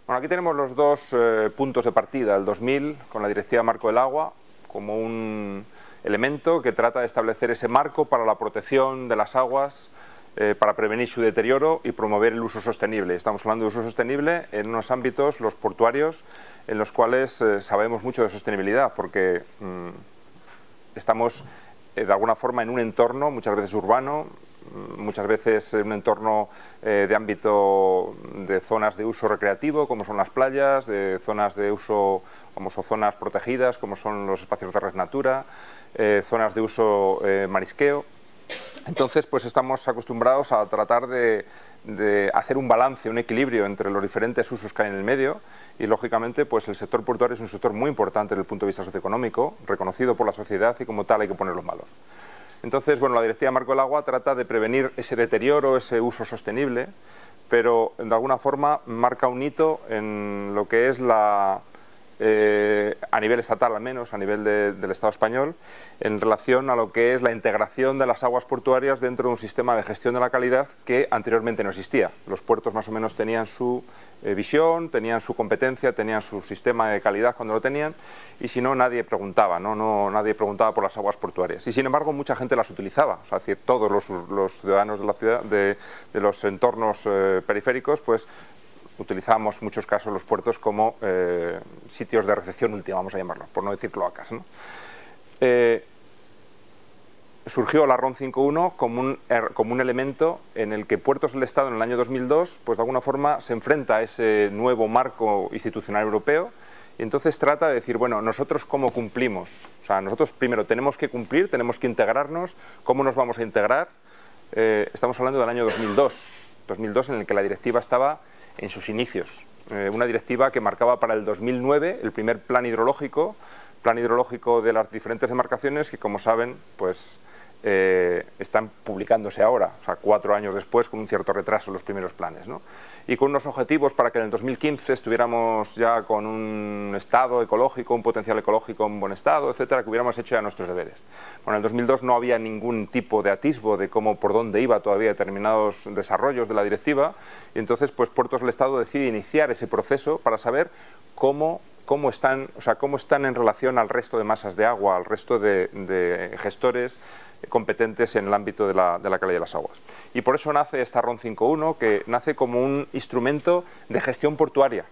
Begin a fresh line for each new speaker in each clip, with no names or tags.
Bueno, aquí tenemos los dos puntos de partida, el 2000 con la Directiva Marco del Agua como un elemento que trata de establecer ese marco para la protección de las aguas, para prevenir su deterioro y promover el uso sostenible. Estamos hablando de uso sostenible en unos ámbitos, los portuarios, en los cuales sabemos mucho de sostenibilidad, porque estamos de alguna forma en un entorno muchas veces urbano, muchas veces en un entorno de ámbito de zonas de uso recreativo, como son las playas, de zonas de uso, como son zonas protegidas, como son los espacios de res natura, zonas de uso marisqueo. Entonces, pues estamos acostumbrados a tratar de hacer un balance, un equilibrio entre los diferentes usos que hay en el medio y, lógicamente, pues el sector portuario es un sector muy importante desde el punto de vista socioeconómico, reconocido por la sociedad y como tal hay que ponerlo en valor. Entonces, bueno, la Directiva Marco del Agua trata de prevenir ese deterioro, ese uso sostenible, pero de alguna forma marca un hito en lo que es a nivel estatal al menos, a nivel del Estado español, en relación a lo que es la integración de las aguas portuarias dentro de un sistema de gestión de la calidad que anteriormente no existía. Los puertos más o menos tenían su visión, tenían su competencia, tenían su sistema de calidad cuando lo tenían, y si no, nadie preguntaba, nadie preguntaba por las aguas portuarias. Y sin embargo, mucha gente las utilizaba, o sea, es decir, todos los ciudadanos de la ciudad, de los entornos periféricos, pues utilizamos en muchos casos los puertos como sitios de recepción última, vamos a llamarlo, por no decir cloacas, ¿no? Surgió la RON 5.1 como un elemento en el que Puertos del Estado en el año 2002, pues de alguna forma se enfrenta a ese nuevo marco institucional europeo y entonces trata de decir, bueno, nosotros cómo cumplimos, o sea, nosotros primero tenemos que cumplir, tenemos que integrarnos, ¿cómo nos vamos a integrar? Estamos hablando del año 2002 en el que la directiva estaba en sus inicios, una directiva que marcaba para el 2009 el primer plan hidrológico de las diferentes demarcaciones que, como saben, pues están publicándose ahora, o sea, 4 años después, con un cierto retraso los primeros planes, ¿no? Y con unos objetivos para que en el 2015 estuviéramos ya con un estado ecológico, un potencial ecológico en buen estado, etcétera, que hubiéramos hecho ya nuestros deberes. Bueno, en el 2002 no había ningún tipo de atisbo de por dónde iba todavía determinados desarrollos de la directiva, y entonces pues Puertos del Estado decide iniciar ese proceso para saber cómo están en relación al resto de masas de agua, al resto de gestores competentes en el ámbito de la calidad de las aguas. Y por eso nace esta RON 5.1, que nace como un instrumento de gestión portuaria.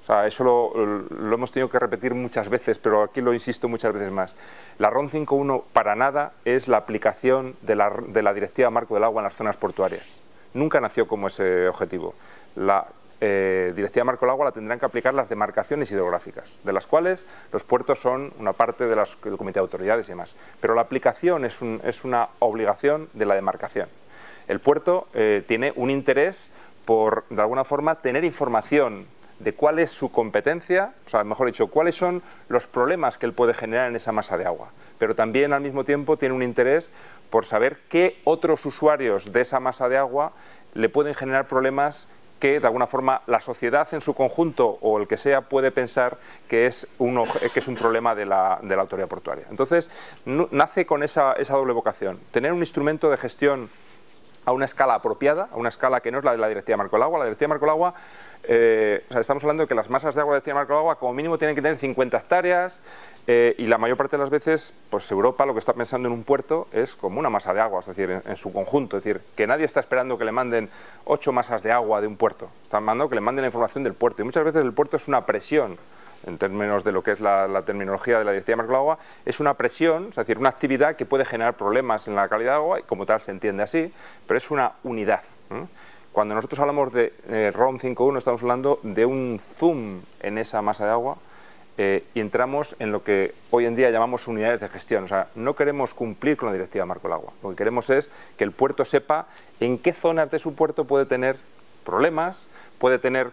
O sea, eso lo hemos tenido que repetir muchas veces, pero aquí lo insisto muchas veces más. La RON 5.1 para nada es la aplicación de la Directiva Marco del Agua en las zonas portuarias. Nunca nació como ese objetivo. La Directiva Marco del Agua la tendrán que aplicar las demarcaciones hidrográficas, de las cuales los puertos son una parte del Comité de Autoridades y demás. Pero la aplicación es una obligación de la demarcación. El puerto tiene un interés por, de alguna forma, tener información de cuál es su competencia, o sea, mejor dicho, cuáles son los problemas que él puede generar en esa masa de agua. Pero también, al mismo tiempo, tiene un interés por saber qué otros usuarios de esa masa de agua le pueden generar problemas que de alguna forma la sociedad en su conjunto o el que sea puede pensar que es un problema de la autoridad portuaria. Entonces nace con esa doble vocación, tener un instrumento de gestión a una escala apropiada, a una escala que no es la de la Directiva Marco del Agua. La Directiva Marco del Agua, o sea, estamos hablando de que las masas de agua de la Directiva Marco del Agua como mínimo tienen que tener 50 hectáreas y la mayor parte de las veces, pues Europa lo que está pensando en un puerto es como una masa de agua, es decir, en su conjunto, es decir, que nadie está esperando que le manden 8 masas de agua de un puerto, están mandando que le manden la información del puerto y muchas veces el puerto es una presión. En términos de lo que es la terminología de la Directiva Marco del Agua, es una presión, es decir, una actividad que puede generar problemas en la calidad de agua, y como tal se entiende así, pero es una unidad. Cuando nosotros hablamos de RON 5.1 estamos hablando de un zoom en esa masa de agua y entramos en lo que hoy en día llamamos unidades de gestión. O sea, no queremos cumplir con la Directiva Marco del Agua, lo que queremos es que el puerto sepa en qué zonas de su puerto puede tener problemas, puede tener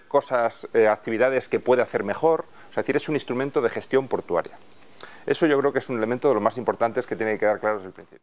actividades que puede hacer mejor, es decir, es un instrumento de gestión portuaria. Eso yo creo que es un elemento de los más importantes que tiene que quedar claro desde el principio.